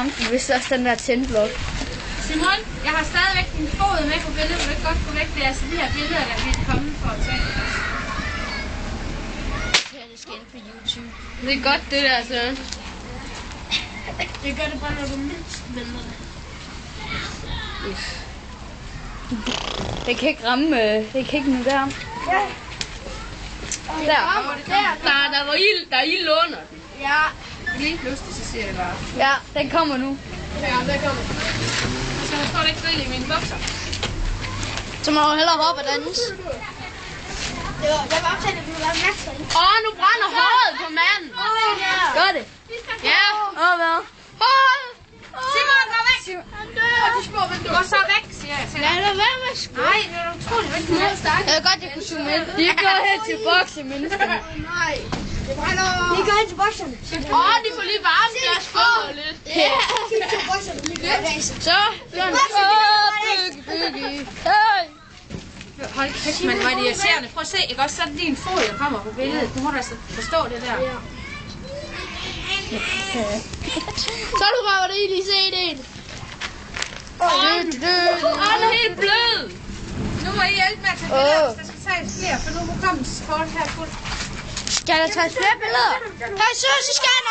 lampen, hvis også den der tændblok. Simon, jeg har stadigvæk din fod med på billedet, vil du ikke godt gå væk? Det er altså de her billeder, der vi er kommet for at tage. Ja, det skal ind på YouTube. Det er godt det der, Søren. Det gør det bare, når du mindst venter det. Det kan ikke ramme, det kan ikke nå der. Ja. Der. Der er ild under den. Ja. Lige pludselig, så siger det bare. Ja, den kommer nu. Ja, der kommer. Så der står ikke grill i mine bukser. Så må du hellere hoppe og danse. Jeg var optaget, at du ville lave masser i. Nu brænder håret på manden. Gør det. Ja. Hvad? Simon, gå væk! Gå så væk, siger jeg til dig. Lad det være med sgu. Nej, det er utroligt vigtigt. Jeg ved godt, jeg kunne zoome ind. De går hen til boksemennesker. Nej, det brænder. Vi går hen til bokserne. De får lige varme deres fødder lidt. Ja. Kig til bokserne. Vi går ræse. Så. Bygge. Hey. Hold kæft, man, hvor er det irriterende. Prøv at se, ikke også? Så er det din fod, der kommer på billedet. Du må da altså forstå det der. Så du røver det ind i CD'en. Han er helt blød. Nu må I hjælpe med at tage billeder, hvis der skal tages flere, for nu kommer kort her fuldt. Skal der tages flere billeder? Hey, så skal jeg